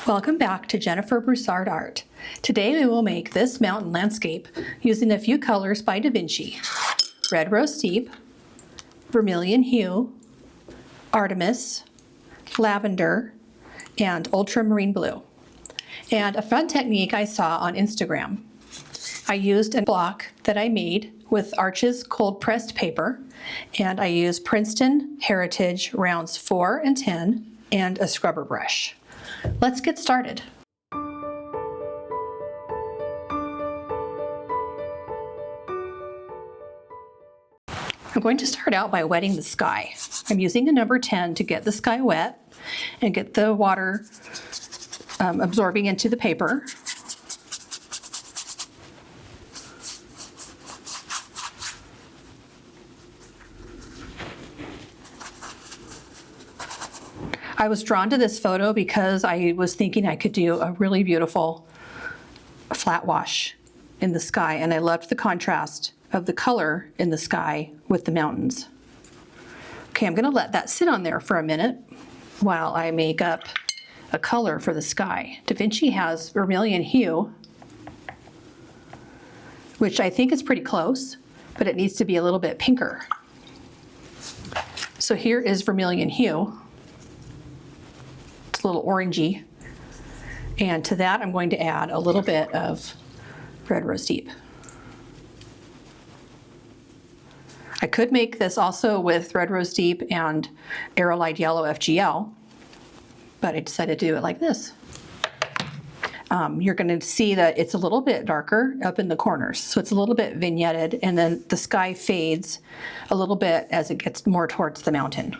Welcome back to Jennifer Broussard Art. Today we will make this mountain landscape using a few colors by Da Vinci: Red Rose Deep, Vermilion Hue, Artemis, Lavender, and Ultramarine Blue. And a fun technique I saw on Instagram. I used a block that I made with Arches cold pressed paper, and I used Princeton Heritage rounds 4 and 10 and a scrubber brush. Let's get started. I'm going to start out by wetting the sky. I'm using a number 10 to get the sky wet and get the water absorbing into the paper. I was drawn to this photo because I was thinking I could do a really beautiful flat wash in the sky, and I loved the contrast of the color in the sky with the mountains. Okay, I'm gonna let that sit on there for a minute while I make up a color for the sky. Da Vinci has Vermilion Hue, which I think is pretty close, but it needs to be a little bit pinker. So here is Vermilion Hue. A little orangey, and to that I'm going to add a little bit of Red Rose Deep. I could make this also with Red Rose Deep and Aerolite Yellow FGL, but I decided to do it like this. You're going to see that it's a little bit darker up in the corners, so it's a little bit vignetted, and then the sky fades a little bit as it gets more towards the mountain.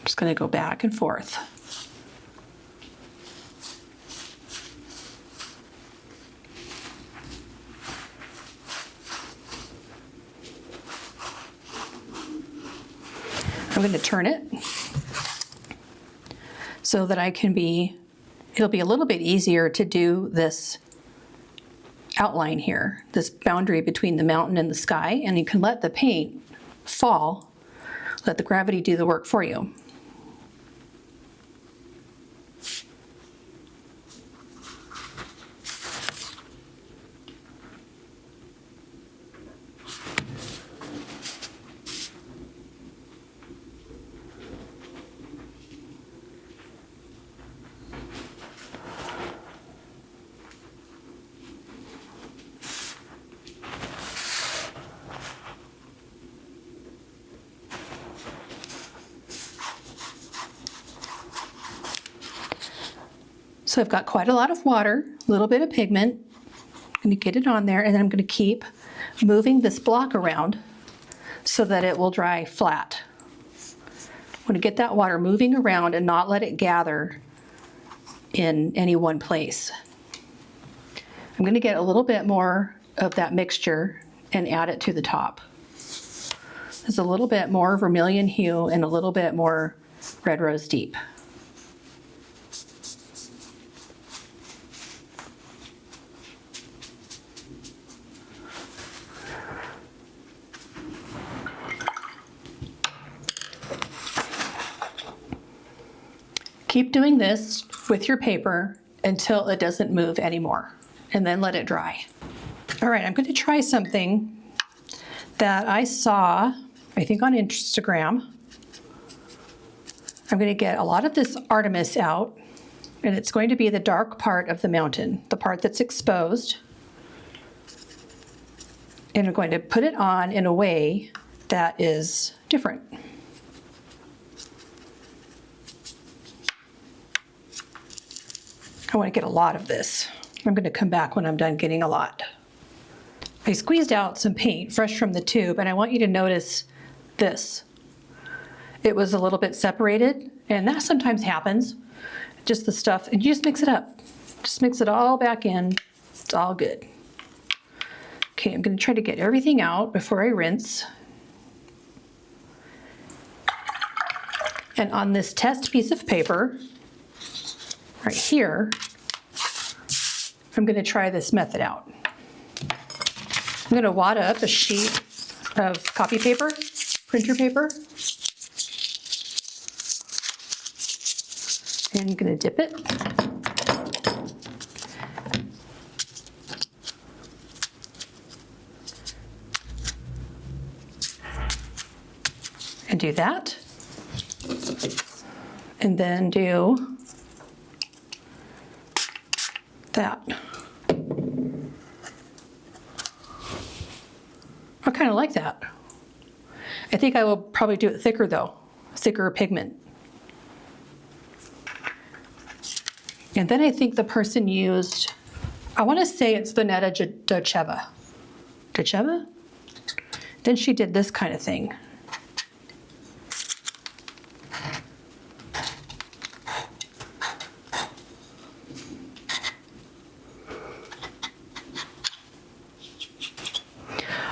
Just going to go back and forth. I'm going to turn it so that it'll be a little bit easier to do this outline here, this boundary between the mountain and the sky, and you can let the paint fall, let the gravity do the work for you. So I've got quite a lot of water, a little bit of pigment. I'm going to get it on there, and then I'm going to keep moving this block around so that it will dry flat. I'm going to get that water moving around and not let it gather in any one place. I'm going to get a little bit more of that mixture and add it to the top. There's a little bit more Vermilion Hue and a little bit more Red Rose Deep. Keep doing this with your paper until it doesn't move anymore, and then let it dry. All right, I'm going to try something that I saw, I think on Instagram. I'm going to get a lot of this Artemis out, and it's going to be the dark part of the mountain, the part that's exposed. And I'm going to put it on in a way that is different. I want to get a lot of this. I'm going to come back when I'm done getting a lot. I squeezed out some paint fresh from the tube, and I want you to notice this. It was a little bit separated, and that sometimes happens. Just the stuff, and you just mix it up. Just mix it all back in. It's all good. Okay, I'm going to try to get everything out before I rinse. And on this test piece of paper, right here, I'm going to try this method out. I'm going to wad up a sheet of copy paper, printer paper. And I'm going to dip it. And do that. And then do that. I kind of like that. I think I will probably do it thicker though, thicker pigment. And then I think the person used, I want to say it's Vanetta Docheva. Docheva? Then she did this kind of thing.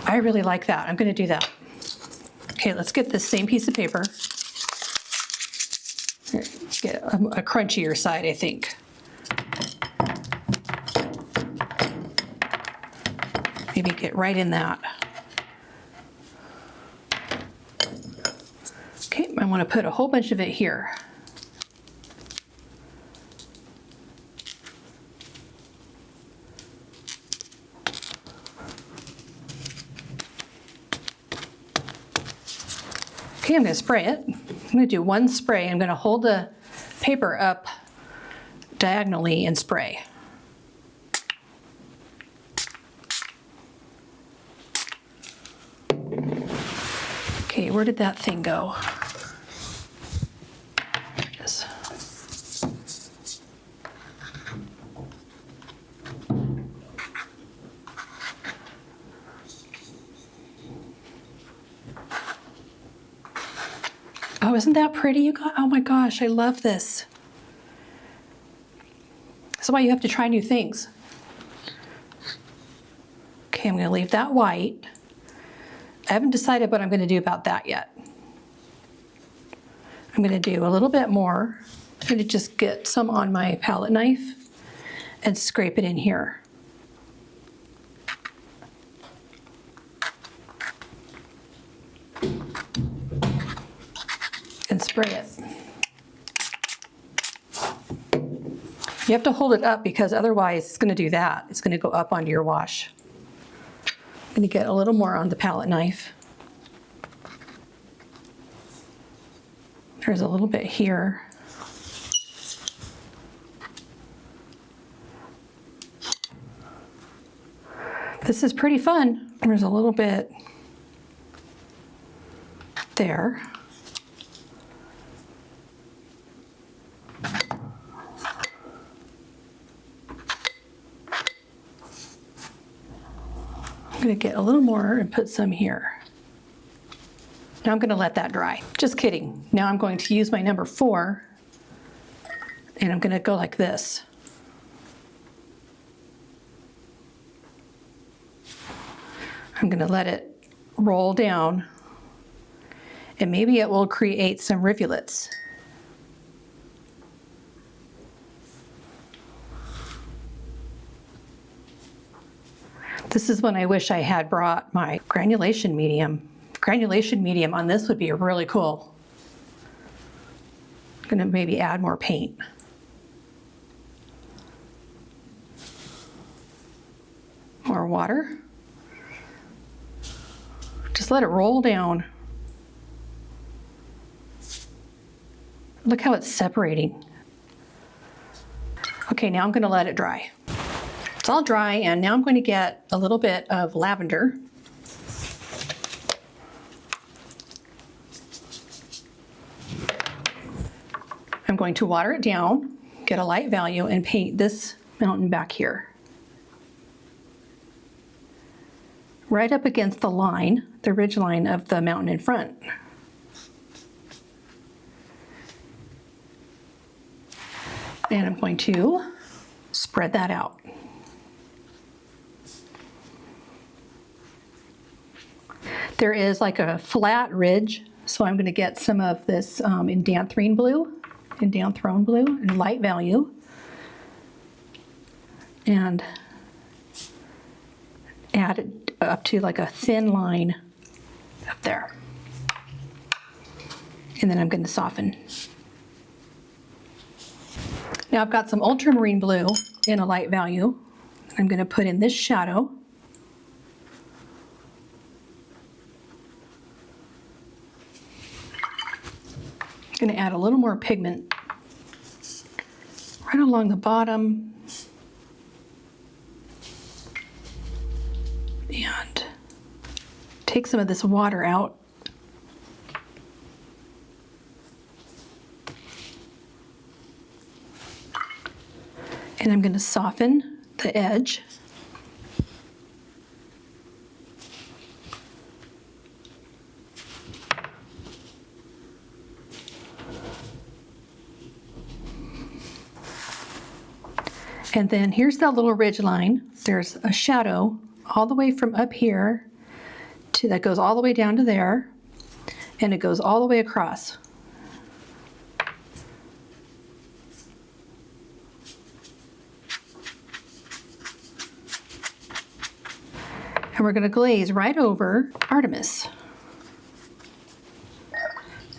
I really like that. I'm going to do that. Okay, let's get this same piece of paper. Get a crunchier side, I think. Maybe get right in that. Okay, I want to put a whole bunch of it here. Okay, I'm going to spray it. I'm going to do one spray. I'm going to hold the paper up diagonally and spray. Okay, where did that thing go? There it is. Oh, isn't that pretty? You got, oh my gosh, I love this. That's why you have to try new things. Okay, I'm going to leave that white. I haven't decided what I'm going to do about that yet. I'm going to do a little bit more. I'm going to just get some on my palette knife and scrape it in here. And spray it. You have to hold it up because otherwise it's going to do that. It's going to go up onto your wash. I'm going to get a little more on the palette knife. There's a little bit here. This is pretty fun. There's a little bit there. I'm going to get a little more and put some here. Now I'm going to let that dry. Just kidding. Now I'm going to use my number 4 and I'm going to go like this. I'm going to let it roll down and maybe it will create some rivulets. This is when I wish I had brought my granulation medium. Granulation medium on this would be really cool. I'm gonna maybe add more paint. More water. Just let it roll down. Look how it's separating. Okay, now I'm gonna let it dry. It's all dry, and now I'm going to get a little bit of lavender. I'm going to water it down, get a light value, and paint this mountain back here. Right up against the line, the ridge line of the mountain in front. And I'm going to spread that out. There is like a flat ridge, so I'm going to get some of this in Danthrone blue, and light value, and add it up to like a thin line up there. And then I'm going to soften. Now I've got some ultramarine blue in a light value. I'm going to put in this shadow. I'm going to add a little more pigment right along the bottom. And take some of this water out. And I'm going to soften the edge. And then here's that little ridge line. There's a shadow all the way from up here to that goes all the way down to there, and it goes all the way across. And we're going to glaze right over Artemis.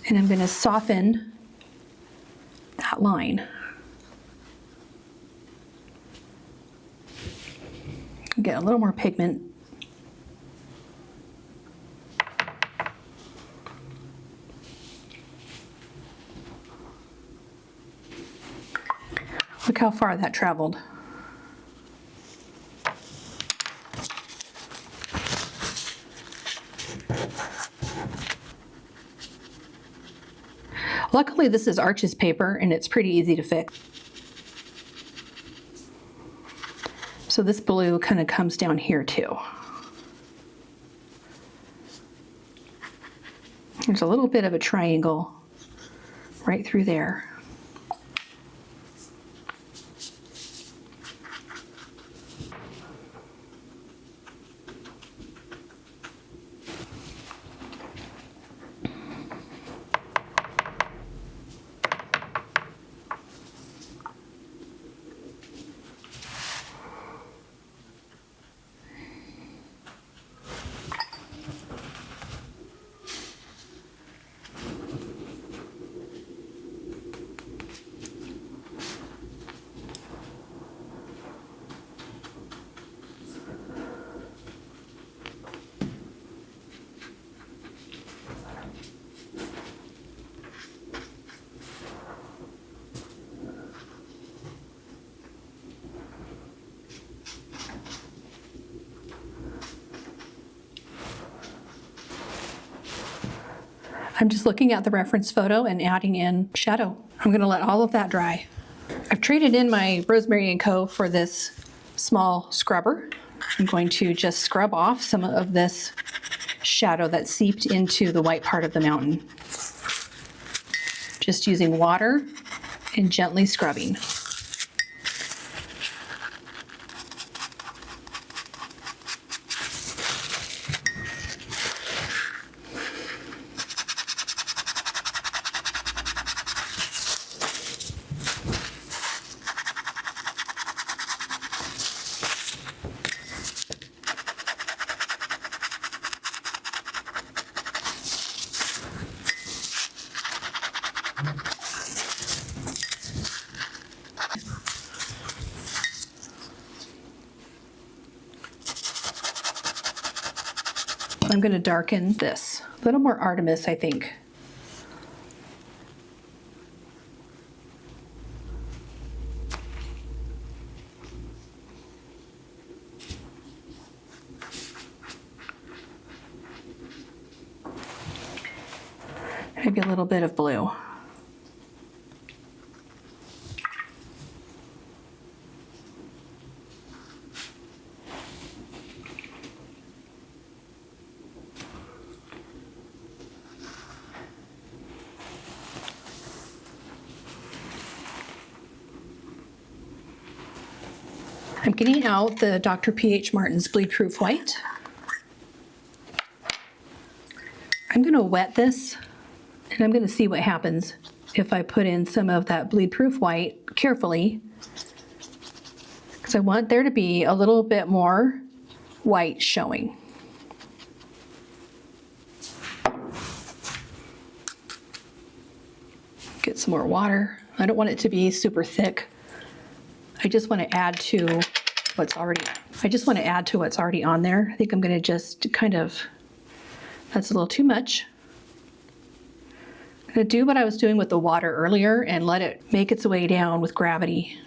And I'm going to soften that line. Get a little more pigment. Look how far that traveled. Luckily, this is Arches paper and it's pretty easy to fix. So this blue kind of comes down here too. There's a little bit of a triangle right through there. I'm just looking at the reference photo and adding in shadow. I'm going to let all of that dry. I've traded in my Rosemary & Co. for this small scrubber. I'm going to just scrub off some of this shadow that seeped into the white part of the mountain. Just using water and gently scrubbing. I'm going to darken this. A little more Artemis, I think. Maybe a little bit of blue. I'm getting out the Dr. P.H. Martin's Bleed Proof White. I'm going to wet this, and I'm going to see what happens if I put in some of that Bleed Proof White carefully, because I want there to be a little bit more white showing. Get some more water. I don't want it to be super thick. I just want to add to what's already on there. I think I'm going to just kind of, that's a little too much. I'm going to do what I was doing with the water earlier and let it make its way down with gravity.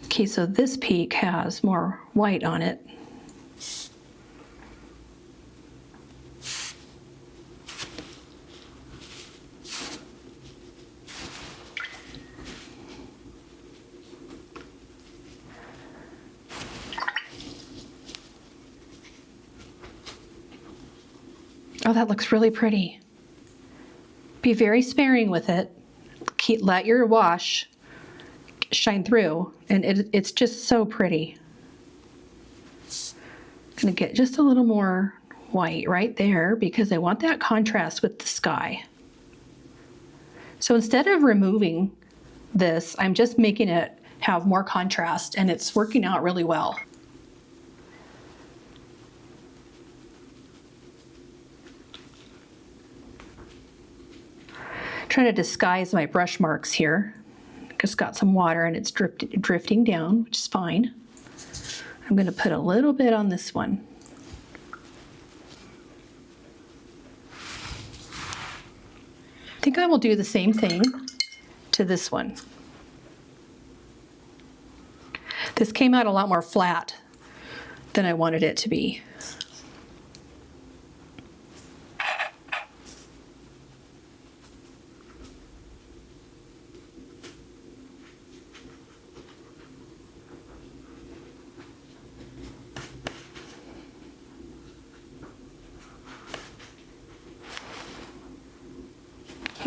Okay, so this peak has more white on it. Oh, that looks really pretty. Be very sparing with it. Let your wash shine through, and it's just so pretty. I'm gonna get just a little more white right there because I want that contrast with the sky. So instead of removing this, I'm just making it have more contrast, and it's working out really well. Trying to disguise my brush marks here. Just got some water and it's drifting down, which is fine. I'm going to put a little bit on this one. I think I will do the same thing to this one. This came out a lot more flat than I wanted it to be.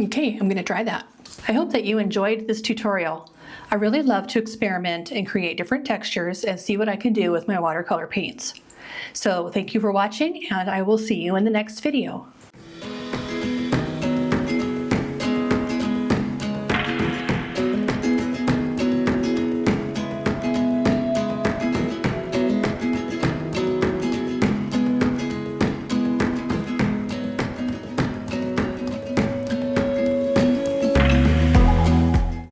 Okay, I'm going to try that. I hope that you enjoyed this tutorial. I really love to experiment and create different textures and see what I can do with my watercolor paints. So thank you for watching, and I will see you in the next video.